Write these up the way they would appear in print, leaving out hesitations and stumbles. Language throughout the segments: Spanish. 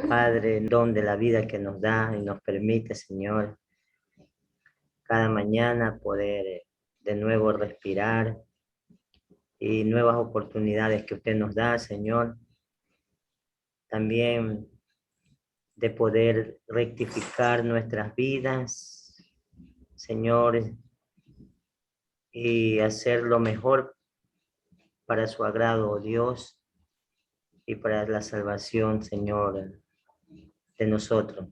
Padre, el don de la vida que nos da y nos permite, Señor, cada mañana poder de nuevo respirar y nuevas oportunidades que usted nos da, Señor. También de poder rectificar nuestras vidas, Señor, y hacer lo mejor para su agrado, oh Dios, y para la salvación, Señor, de nosotros.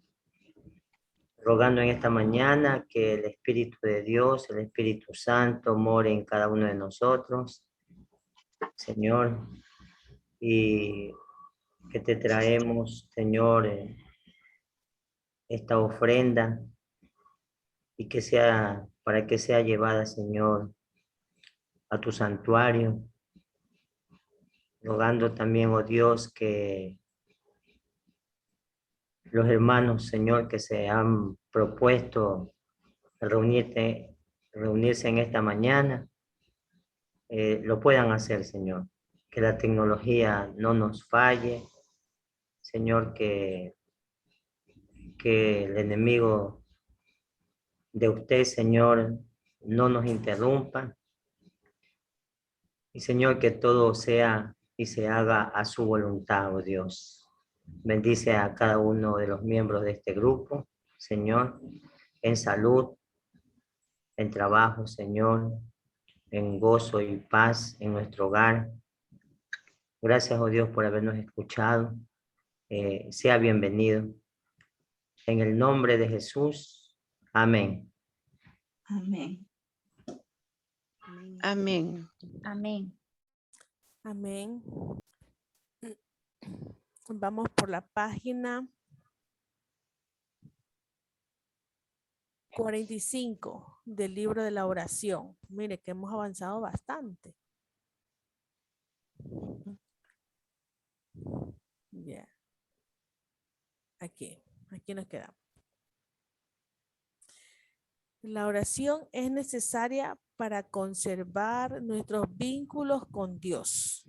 Rogando en esta mañana que el Espíritu de Dios, el Espíritu Santo, more en cada uno de nosotros, Señor, y que te traemos, Señor, esta ofrenda y que sea, para que sea llevada, Señor, a tu santuario, rogando también, oh Dios, que los hermanos, Señor, que se han propuesto reunirse en esta mañana, lo puedan hacer, Señor. Que la tecnología no nos falle, Señor, que el enemigo de usted, Señor, no nos interrumpa. Y, Señor, que todo sea y se haga a su voluntad, oh Dios. Bendice a cada uno de los miembros de este grupo, Señor, en salud, en trabajo, Señor, en gozo y paz en nuestro hogar. Gracias, oh Dios, por habernos escuchado. Sea bienvenido. En el nombre de Jesús. Amén. Amén. Amén. Amén. Amén. Vamos por la página 45 del libro de la oración. Mire que hemos avanzado bastante. Ya. Aquí nos quedamos. La oración es necesaria para conservar nuestros vínculos con Dios.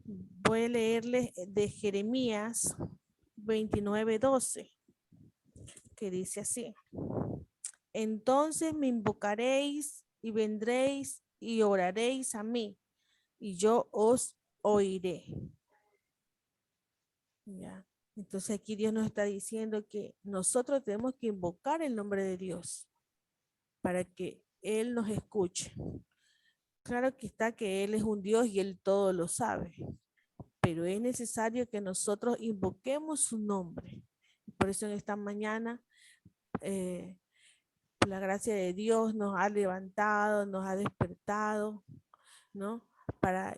Voy a leerles de Jeremías 29:12, que dice así: entonces me invocaréis y vendréis y oraréis a mí, y yo os oiré. Ya. Entonces aquí Dios nos está diciendo que nosotros tenemos que invocar el nombre de Dios para que Él nos escuche. Claro que está que Él es un Dios y Él todo lo sabe, pero es necesario que nosotros invoquemos su nombre. Por eso en esta mañana, la gracia de Dios nos ha levantado, nos ha despertado, ¿no? Para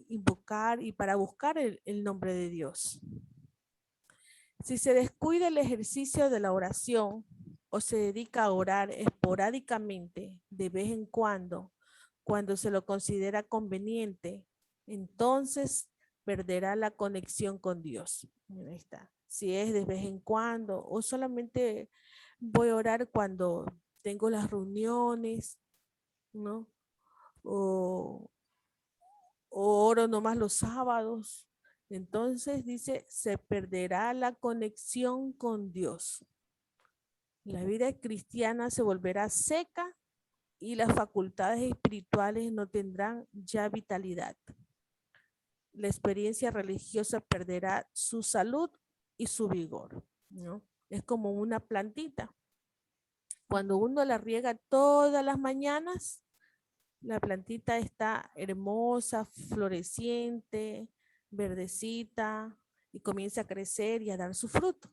invocar y para buscar el nombre de Dios. Si se descuida el ejercicio de la oración o se dedica a orar esporádicamente de vez en cuando se lo considera conveniente, entonces perderá la conexión con Dios. Ahí está. Si es de vez en cuando o solamente voy a orar cuando tengo las reuniones, ¿no? O oro nomás los sábados. Entonces dice, se perderá la conexión con Dios. La vida cristiana se volverá seca y las facultades espirituales no tendrán ya vitalidad. La experiencia religiosa perderá su salud y su vigor, ¿no? Es como una plantita. Cuando uno la riega todas las mañanas, la plantita está hermosa, floreciente, verdecita y comienza a crecer y a dar su fruto.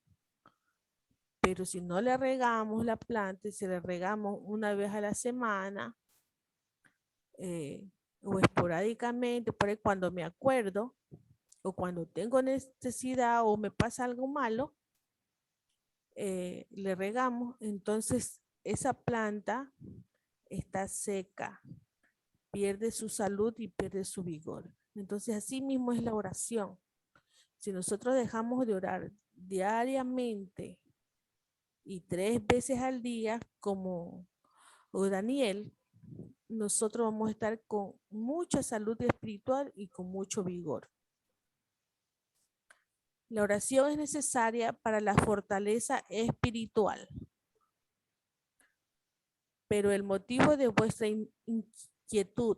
Pero si no le regamos la planta, si le regamos una vez a la semana o esporádicamente, por ahí cuando me acuerdo o cuando tengo necesidad o me pasa algo malo, le regamos, entonces esa planta está seca, pierde su salud y pierde su vigor. Entonces así mismo es la oración. Si nosotros dejamos de orar diariamente y 3 veces al día, como Daniel, nosotros vamos a estar con mucha salud espiritual y con mucho vigor. La oración es necesaria para la fortaleza espiritual, pero el motivo de vuestra inquietud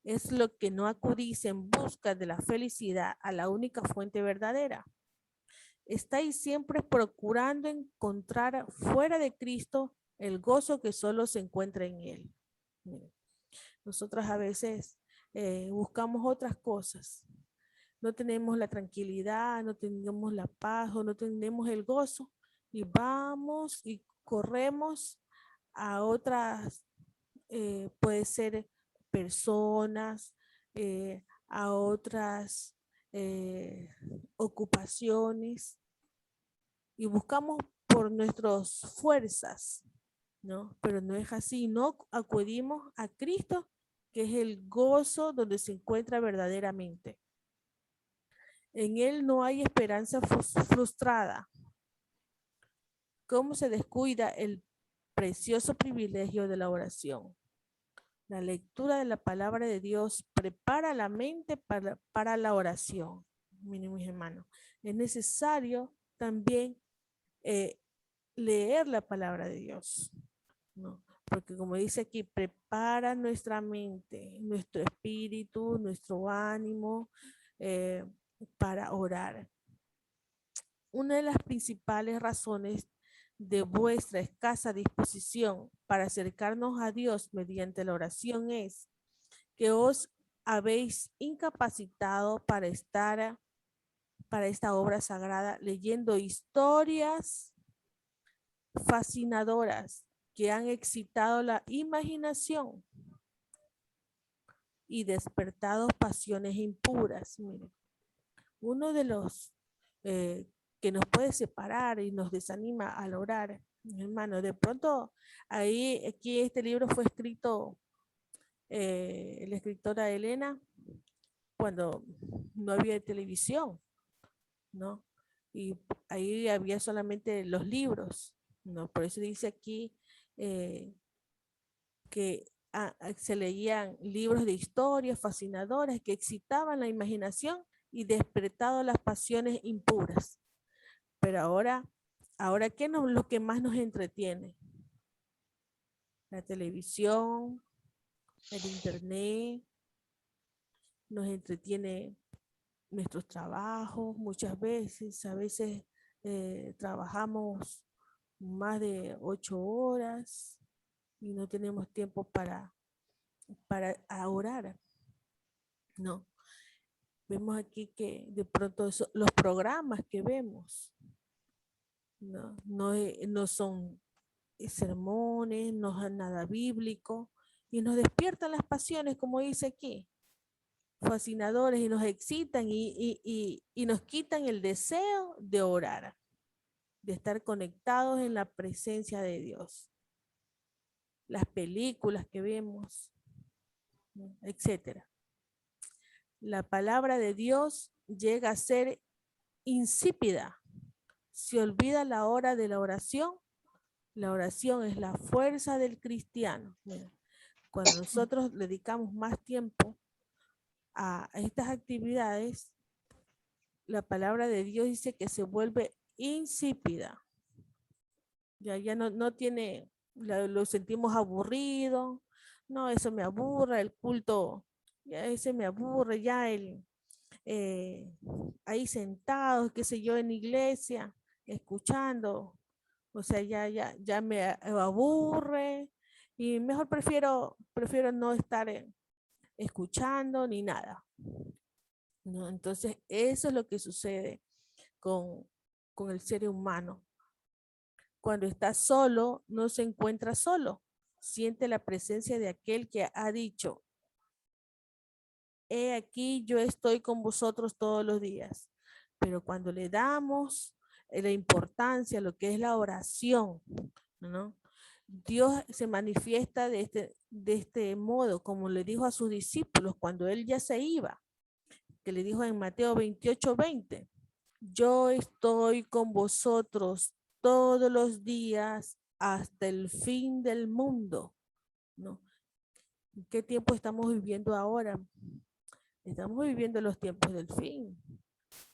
es lo que no acudís en busca de la felicidad a la única fuente verdadera. Estáis siempre procurando encontrar fuera de Cristo el gozo que solo se encuentra en Él. Nosotros a veces buscamos otras cosas. No tenemos la tranquilidad, no tenemos la paz o no tenemos el gozo y vamos y corremos a otras, puede ser personas, a otras ocupaciones y buscamos por nuestras fuerzas, ¿no? Pero no es así, no acudimos a Cristo, que es el gozo donde se encuentra verdaderamente. En Él no hay esperanza frustrada. ¿Cómo se descuida el precioso privilegio de la oración? La lectura de la palabra de Dios prepara la mente para la oración. Miren, mis hermanos, es necesario también leer la palabra de Dios, ¿no? Porque como dice aquí, prepara nuestra mente, nuestro espíritu, nuestro ánimo para orar. Una de las principales razones de vuestra escasa disposición para acercarnos a Dios mediante la oración es que os habéis incapacitado para esta obra sagrada leyendo historias fascinadoras que han excitado la imaginación y despertado pasiones impuras. Miren, uno de los que nos puede separar y nos desanima al orar, hermano, de pronto aquí este libro fue escrito, la escritora Elena, cuando no había televisión, ¿no? Y ahí había solamente los libros, ¿no? Por eso dice aquí que se leían libros de historias fascinadoras que excitaban la imaginación y despertado las pasiones impuras. Pero ahora ¿qué es lo que más nos entretiene? La televisión, el internet, nos entretiene nuestros trabajos muchas veces, a veces trabajamos más de 8 horas y no tenemos tiempo para orar, ¿no? Vemos aquí que de pronto los programas que vemos no son sermones, no es nada bíblico y nos despiertan las pasiones, como dice aquí, fascinadores y nos excitan y nos quitan el deseo de orar, de estar conectados en la presencia de Dios. Las películas que vemos, ¿no? Etcétera. La palabra de Dios llega a ser insípida. Se olvida la hora de la oración. La oración es la fuerza del cristiano. Mira, cuando nosotros dedicamos más tiempo a estas actividades, la palabra de Dios dice que se vuelve insípida. Ya no tiene, lo sentimos aburrido. No, eso me aburre, el culto, ya ese me aburre, ya ahí sentados, qué sé yo, en iglesia, escuchando, o sea, ya me aburre y mejor prefiero no estar escuchando ni nada, ¿no? Entonces, eso es lo que sucede con el ser humano. Cuando está solo, no se encuentra solo, siente la presencia de aquel que ha dicho: he aquí, yo estoy con vosotros todos los días. Pero cuando le damos la importancia a lo que es la oración, ¿no? Dios se manifiesta de este modo, como le dijo a sus discípulos cuando él ya se iba, que le dijo en Mateo 28:20, yo estoy con vosotros todos los días hasta el fin del mundo, ¿no? ¿Qué tiempo estamos viviendo ahora? Estamos viviendo los tiempos del fin,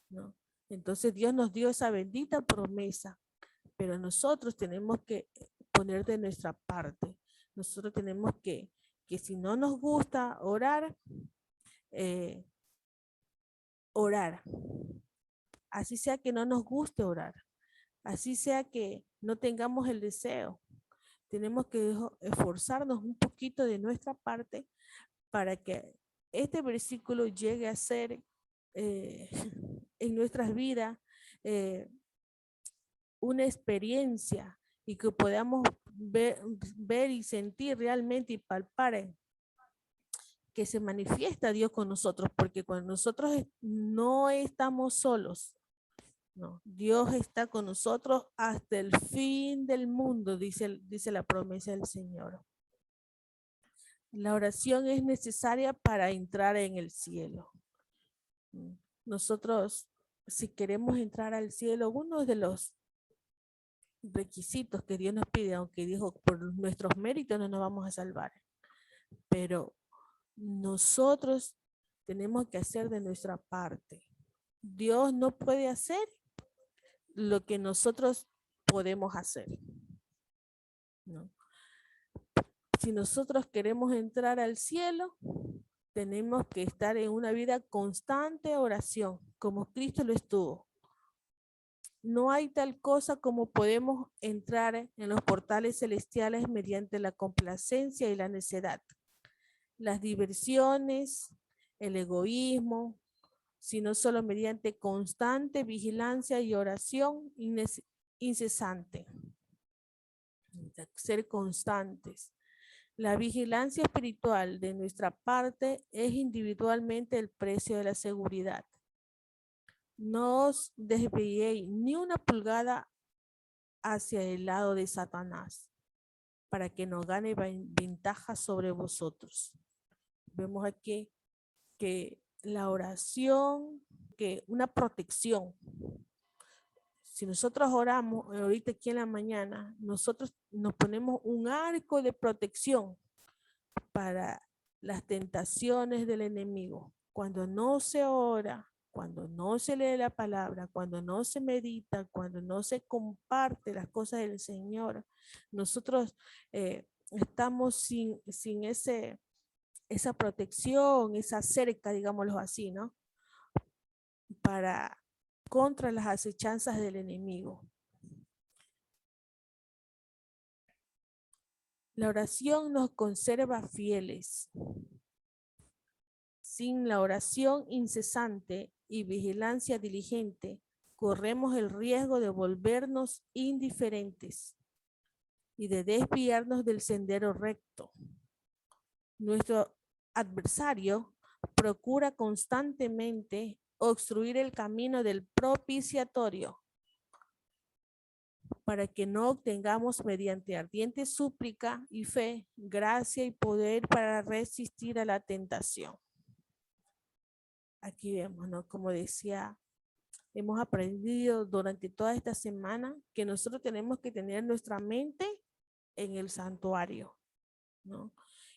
¿no? Entonces Dios nos dio esa bendita promesa, pero nosotros tenemos que poner de nuestra parte. Nosotros tenemos que si no nos gusta orar, orar. Así sea que no nos guste orar, así sea que no tengamos el deseo. Tenemos que esforzarnos un poquito de nuestra parte para que este versículo llegue a ser en nuestras vidas una experiencia y que podamos ver y sentir realmente y palpar que se manifiesta Dios con nosotros, porque cuando nosotros no estamos solos, no, Dios está con nosotros hasta el fin del mundo, dice la promesa del Señor. La oración es necesaria para entrar en el cielo. Nosotros, si queremos entrar al cielo, uno de los requisitos que Dios nos pide, aunque dijo por nuestros méritos no nos vamos a salvar, pero nosotros tenemos que hacer de nuestra parte. Dios no puede hacer lo que nosotros podemos hacer, ¿no? Si nosotros queremos entrar al cielo, tenemos que estar en una vida constante de oración, como Cristo lo estuvo. No hay tal cosa como podemos entrar en los portales celestiales mediante la complacencia y la necedad, las diversiones, el egoísmo, sino solo mediante constante vigilancia y oración incesante. Ser constantes. La vigilancia espiritual de nuestra parte es individualmente el precio de la seguridad. No os desviéis ni una pulgada hacia el lado de Satanás para que no gane ventaja sobre vosotros. Vemos aquí que la oración, que una protección. Si nosotros oramos ahorita aquí en la mañana, nosotros nos ponemos un arco de protección para las tentaciones del enemigo. Cuando no se ora, cuando no se lee la palabra, cuando no se medita, cuando no se comparte las cosas del Señor, nosotros estamos sin esa protección, esa cerca, digámoslo así, ¿no? Contra las acechanzas del enemigo. La oración nos conserva fieles. Sin la oración incesante y vigilancia diligente, corremos el riesgo de volvernos indiferentes y de desviarnos del sendero recto. Nuestro adversario procura constantemente obstruir el camino del propiciatorio para que no obtengamos mediante ardiente súplica y fe, gracia y poder para resistir a la tentación. Aquí vemos, ¿no? Como decía, hemos aprendido durante toda esta semana que nosotros tenemos que tener nuestra mente en el santuario, ¿no?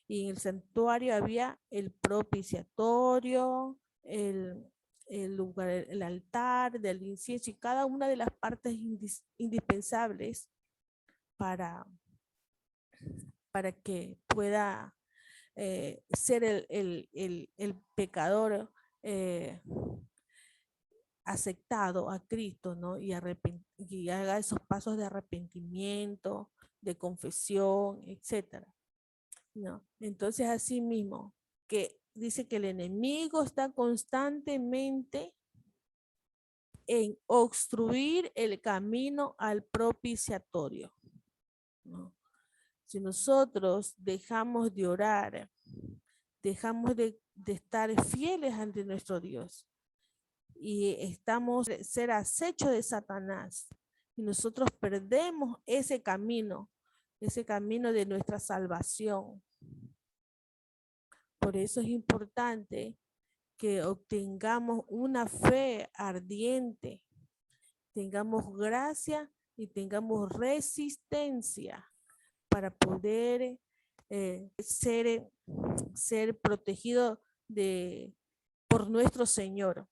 Y en el santuario había el propiciatorio, el lugar, el altar del incienso y cada una de las partes indispensables para que pueda ser el pecador aceptado a Cristo, ¿no? Y haga esos pasos de arrepentimiento, de confesión, etcétera, ¿no? Entonces, así mismo, que dice que el enemigo está constantemente en obstruir el camino al propiciatorio, ¿no? Si nosotros dejamos de orar, dejamos de estar fieles ante nuestro Dios y estamos ser acecho de Satanás y nosotros perdemos ese camino de nuestra salvación. Por eso es importante que obtengamos una fe ardiente, tengamos gracia y tengamos resistencia para poder ser protegido por nuestro Señor.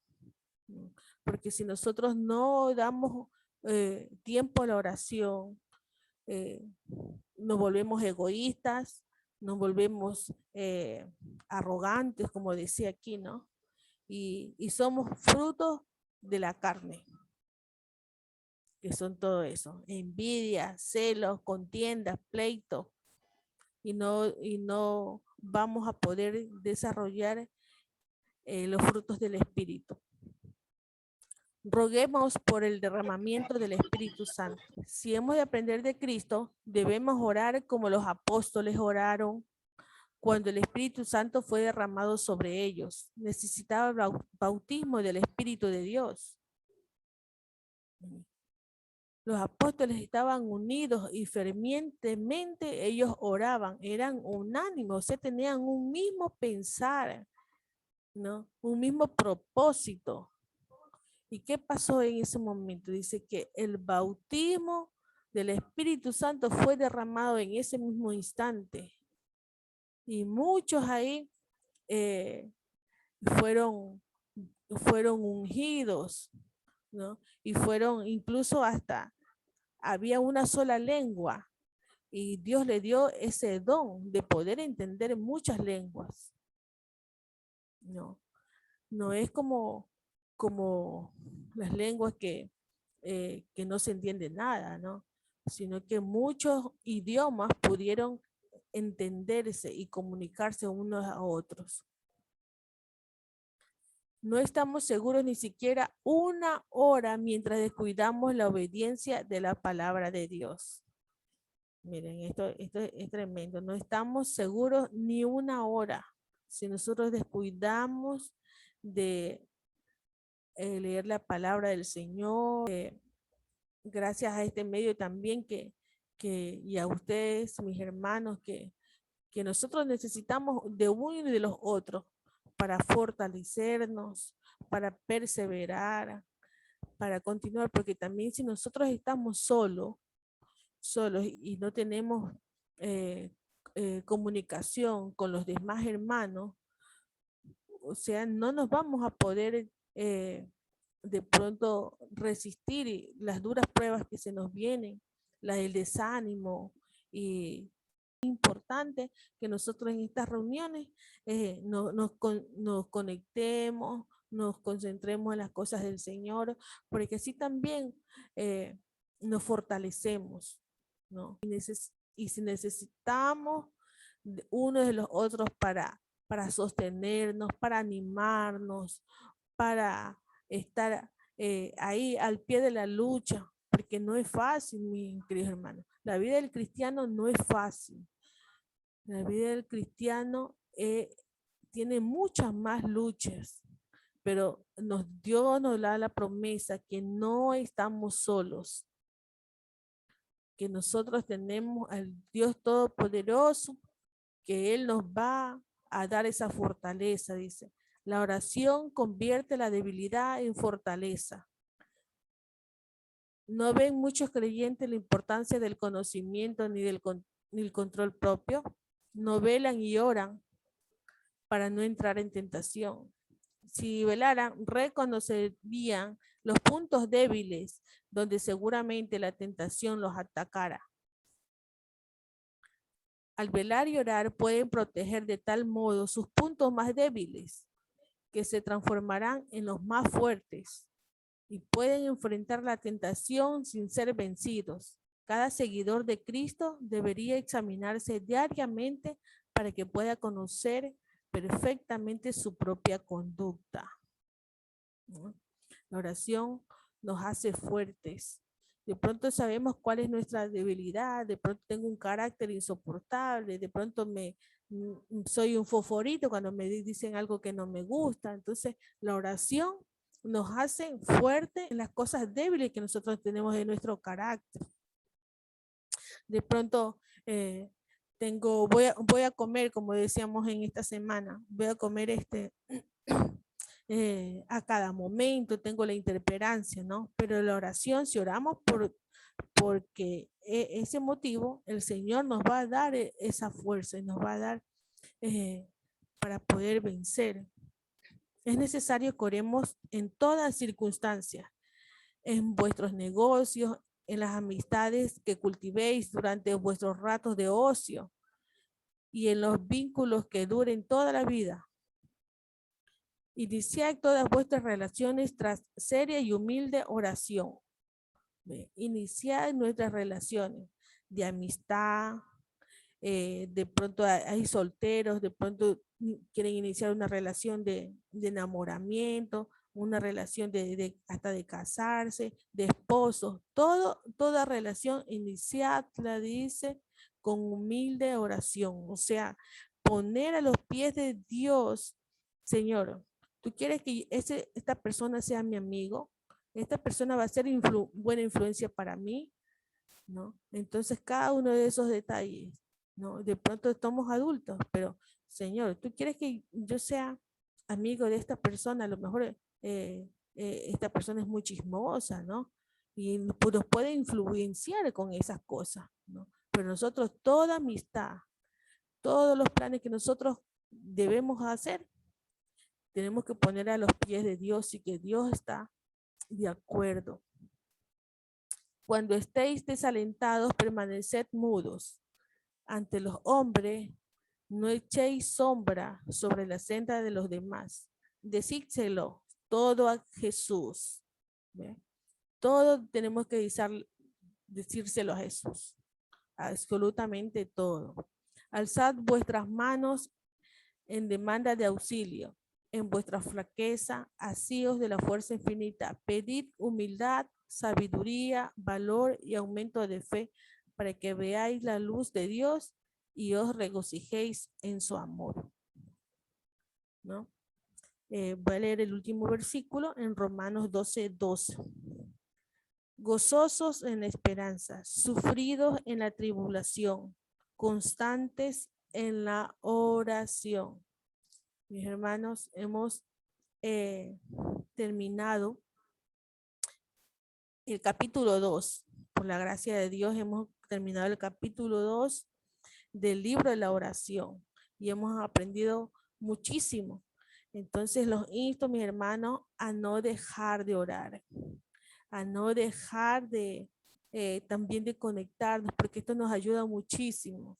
porque si nosotros no damos tiempo a la oración, nos volvemos egoístas, nos volvemos arrogantes, como decía aquí, ¿no? Y somos frutos de la carne, que son todo eso: envidia, celos, contiendas, pleitos, y no vamos a poder desarrollar los frutos del Espíritu. Roguemos por el derramamiento del Espíritu Santo. Si hemos de aprender de Cristo, debemos orar como los apóstoles oraron cuando el Espíritu Santo fue derramado sobre ellos. Necesitaba el bautismo del Espíritu de Dios. Los apóstoles estaban unidos y fervientemente ellos oraban, eran unánimes, o sea, tenían un mismo pensar, ¿no? Un mismo propósito. ¿Y qué pasó en ese momento? Dice que el bautismo del Espíritu Santo fue derramado en ese mismo instante. Y muchos ahí fueron ungidos, ¿no? Y fueron incluso hasta, había una sola lengua. Y Dios le dio ese don de poder entender muchas lenguas. No es como las lenguas que no se entiende nada, ¿no? Sino que muchos idiomas pudieron entenderse y comunicarse unos a otros. No estamos seguros ni siquiera una hora mientras descuidamos la obediencia de la palabra de Dios. Miren, esto es tremendo. No estamos seguros ni una hora si nosotros descuidamos de leer la palabra del Señor. Gracias a este medio también y a ustedes, mis hermanos, que nosotros necesitamos de uno y de los otros para fortalecernos, para perseverar, para continuar, porque también si nosotros estamos solos y no tenemos comunicación con los demás hermanos, o sea, no nos vamos a poder de pronto resistir las duras pruebas que se nos vienen, la del desánimo. Y es importante que nosotros en estas reuniones nos conectemos, nos concentremos en las cosas del Señor, porque así también nos fortalecemos, ¿no? Y si necesitamos uno de los otros para sostenernos, para animarnos, para estar ahí al pie de la lucha, porque no es fácil, mis queridos hermanos. La vida del cristiano no es fácil. La vida del cristiano tiene muchas más luchas, pero Dios nos da la promesa que no estamos solos, que nosotros tenemos al Dios Todopoderoso, que Él nos va a dar esa fortaleza, dice. La oración convierte la debilidad en fortaleza. No ven muchos creyentes la importancia del conocimiento ni del control propio. No velan y oran para no entrar en tentación. Si velaran, reconocerían los puntos débiles donde seguramente la tentación los atacara. Al velar y orar pueden proteger de tal modo sus puntos más débiles que se transformarán en los más fuertes y pueden enfrentar la tentación sin ser vencidos. Cada seguidor de Cristo debería examinarse diariamente para que pueda conocer perfectamente su propia conducta. La oración nos hace fuertes. De pronto sabemos cuál es nuestra debilidad, de pronto tengo un carácter insoportable, de pronto soy un foforito cuando me dicen algo que no me gusta. Entonces la oración nos hace fuertes en las cosas débiles que nosotros tenemos de nuestro carácter. De pronto voy a comer, como decíamos en esta semana, voy a comer a cada momento, tengo la intemperancia, ¿no? Pero la oración, si oramos porque ese motivo, el Señor nos va a dar esa fuerza y nos va a dar para poder vencer. Es necesario que oremos en todas circunstancias, en vuestros negocios, en las amistades que cultivéis durante vuestros ratos de ocio y en los vínculos que duren toda la vida. Iniciad todas vuestras relaciones tras seria y humilde oración. Iniciad nuestras relaciones de amistad, de pronto hay solteros, de pronto quieren iniciar una relación de enamoramiento, una relación hasta de casarse, de esposos, toda relación iniciadla, dice, con humilde oración, o sea, poner a los pies de Dios. Señor, ¿tú quieres que esta persona sea mi amigo? ¿Esta persona va a ser buena influencia para mí? ¿No? Entonces, cada uno de esos detalles, ¿no? De pronto estamos adultos, pero, Señor, ¿tú quieres que yo sea amigo de esta persona? A lo mejor esta persona es muy chismosa, ¿no? Y nos puede influenciar con esas cosas, ¿no? Pero nosotros, toda amistad, todos los planes que nosotros debemos hacer, tenemos que poner a los pies de Dios y que Dios está de acuerdo. Cuando estéis desalentados, permaneced mudos. Ante los hombres, no echéis sombra sobre la senda de los demás. Decídselo todo a Jesús. ¿Ve? Todo tenemos que decírselo a Jesús. Absolutamente todo. Alzad vuestras manos en demanda de auxilio. En vuestra flaqueza, asíos de la fuerza infinita. Pedid humildad, sabiduría, valor y aumento de fe para que veáis la luz de Dios y os regocijéis en su amor. ¿No? Voy a leer el último versículo en Romanos 12:12. Gozosos en la esperanza, sufridos en la tribulación, constantes en la oración. Mis hermanos, hemos terminado el capítulo 2. Por la gracia de Dios hemos terminado el capítulo 2 del libro de la oración y hemos aprendido muchísimo. Entonces los insto, mis hermanos, a no dejar de orar, a no dejar de también de conectarnos, porque esto nos ayuda muchísimo.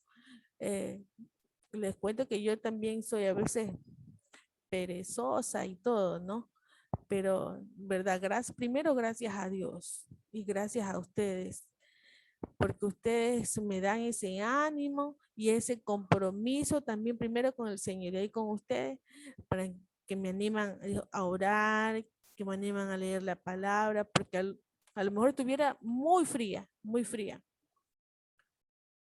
Les cuento que yo también soy a veces perezosa y todo, ¿no? Pero, ¿verdad? Primero gracias a Dios y gracias a ustedes, porque ustedes me dan ese ánimo y ese compromiso también primero con el Señor y con ustedes, para que me animan a orar, que me animan a leer la palabra, porque a lo mejor estuviera muy fría,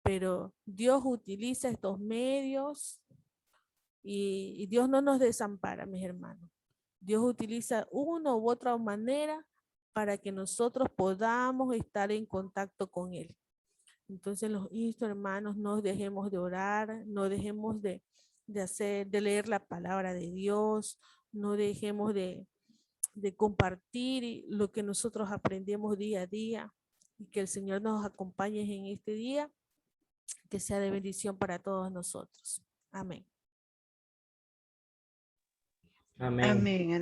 pero Dios utiliza estos medios y Dios no nos desampara, mis hermanos. Dios utiliza una u otra manera para que nosotros podamos estar en contacto con Él. Entonces los insto, hermanos, no dejemos de orar, no dejemos de leer la palabra de Dios, no dejemos de compartir lo que nosotros aprendemos día a día y que el Señor nos acompañe en este día, que sea de bendición para todos nosotros. Amén. Amén. Amén.